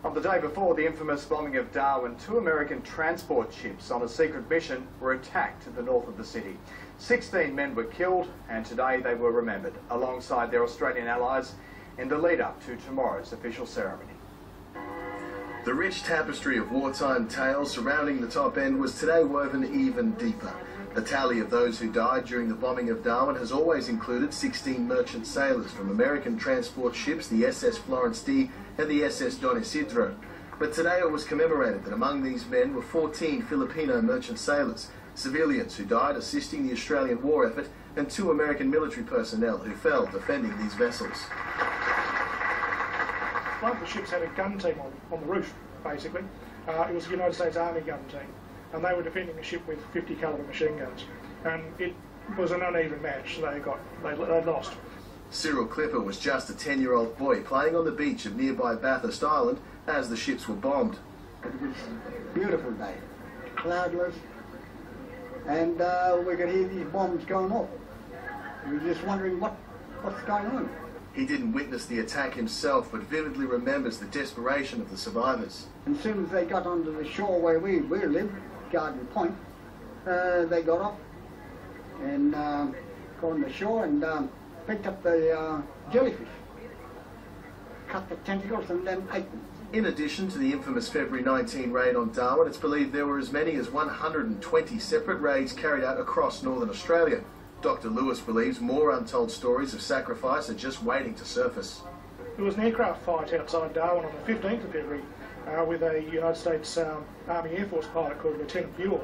On the day before the infamous bombing of Darwin, 2 American transport ships on a secret mission were attacked in the north of the city. 16 men were killed, and today they were remembered alongside their Australian allies in the lead-up to tomorrow's official ceremony. The rich tapestry of wartime tales surrounding the top end was today woven even deeper. The tally of those who died during the bombing of Darwin has always included 16 merchant sailors from American transport ships, the SS Florence D and the SS Don Isidro. But today it was commemorated that among these men were 14 Filipino merchant sailors, civilians who died assisting the Australian war effort, and 2 American military personnel who fell defending these vessels. One of the ships had a gun team on the roof, basically. It was a United States Army gun team, and they were defending a ship with 50 calibre machine guns. And it was an uneven match. They lost. Cyril Clipper was just a 10-year-old boy playing on the beach of nearby Bathurst Island as the ships were bombed. It was a beautiful day, cloudless, and we could hear these bombs going off. We were just wondering what's going on. He didn't witness the attack himself, but vividly remembers the desperation of the survivors. And as soon as they got onto the shore where we live, Garden Point, they got up and got on the shore and picked up the jellyfish, cut the tentacles and then ate them. In addition to the infamous February 19 raid on Darwin, it's believed there were as many as 120 separate raids carried out across northern Australia. Dr. Lewis believes more untold stories of sacrifice are just waiting to surface. There was an aircraft fight outside Darwin on the 15th of February with a United States Army Air Force pilot called Lieutenant Buell.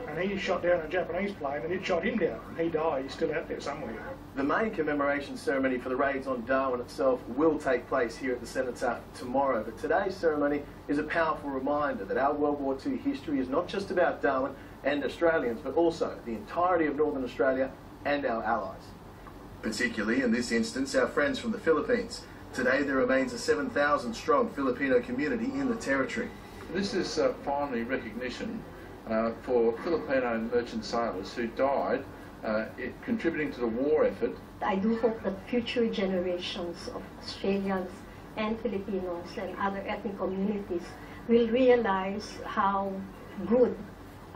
And he shot down a Japanese plane and it shot him down. He died. He's still out there somewhere. The main commemoration ceremony for the raids on Darwin itself will take place here at the Cenotaph tomorrow. But today's ceremony is a powerful reminder that our World War II history is not just about Darwin and Australians, but also the entirety of Northern Australia and our allies. Particularly in this instance, our friends from the Philippines. Today there remains a 7,000-strong Filipino community in the territory. This is finally recognition for Filipino merchant sailors who died contributing to the war effort. I do hope that future generations of Australians and Filipinos and other ethnic communities will realize how good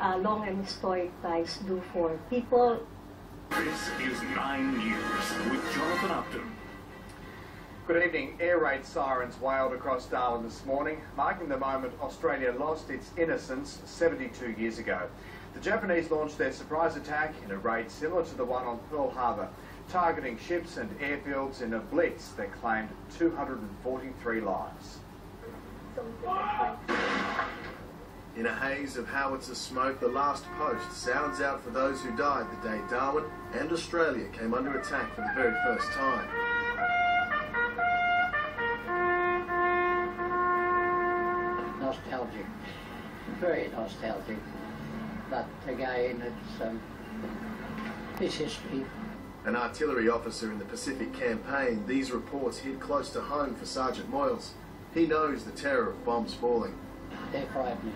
long and historic ties do for people. This is 9 News with Jonathan Upton. Good evening. Air raid sirens wailed across Darwin this morning, marking the moment Australia lost its innocence 72 years ago. The Japanese launched their surprise attack in a raid similar to the one on Pearl Harbour, targeting ships and airfields in a blitz that claimed 243 lives. In a haze of howitzer smoke, the last post sounds out for those who died the day Darwin and Australia came under attack for the very first time. Nostalgic, very nostalgic, but again it's history. An artillery officer in the Pacific Campaign, these reports hit close to home for Sergeant Moyles. He knows the terror of bombs falling. They're frightening.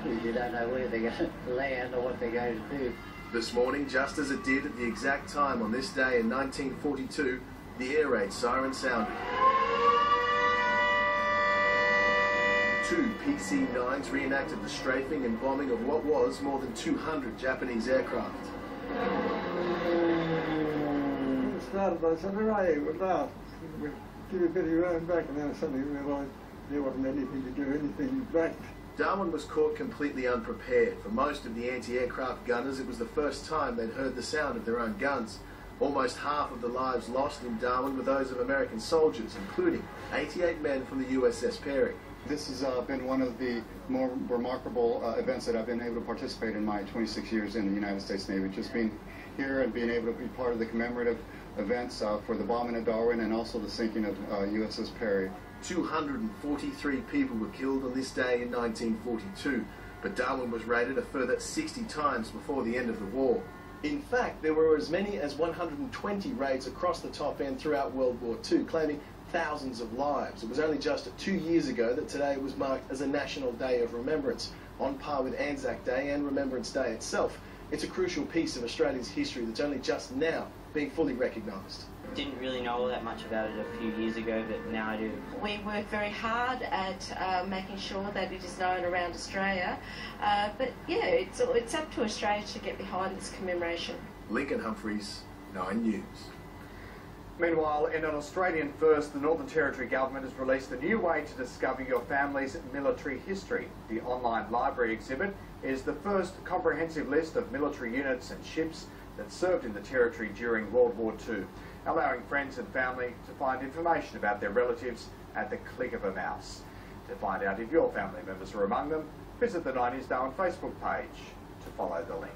You don't know where they're going to land or what they're going to do. This morning, just as it did at the exact time on this day in 1942, the air raid siren sounded. 2 PC-9s reenacted the strafing and bombing of what was more than 200 Japanese aircraft. It started by saying, hooray, we're out. We give a bit of your own back, and then suddenly we realised there wasn't anything to do anything back. Darwin was caught completely unprepared. For most of the anti-aircraft gunners, it was the first time they'd heard the sound of their own guns. Almost half of the lives lost in Darwin were those of American soldiers, including 88 men from the USS Perry. This has been one of the more remarkable events that I've been able to participate in my 26 years in the United States Navy. Just being here and being able to be part of the commemorative events for the bombing of Darwin and also the sinking of USS Perry. 243 people were killed on this day in 1942, but Darwin was raided a further 60 times before the end of the war. In fact, there were as many as 120 raids across the top end throughout World War II, claiming thousands of lives. It was only just 2 years ago that today was marked as a National Day of Remembrance, on par with Anzac Day and Remembrance Day itself. It's a crucial piece of Australia's history that's only just now being fully recognised. Didn't really know all that much about it a few years ago, but now I do. We work very hard at making sure that it is known around Australia, but yeah, it's up to Australia to get behind this commemoration. Lincoln Humphreys, 9 News. Meanwhile, in an Australian first, the Northern Territory Government has released a new way to discover your family's military history. The online library exhibit is the first comprehensive list of military units and ships that served in the Territory during World War II, allowing friends and family to find information about their relatives at the click of a mouse. To find out if your family members are among them, visit the 9 News Darwin Facebook page to follow the link.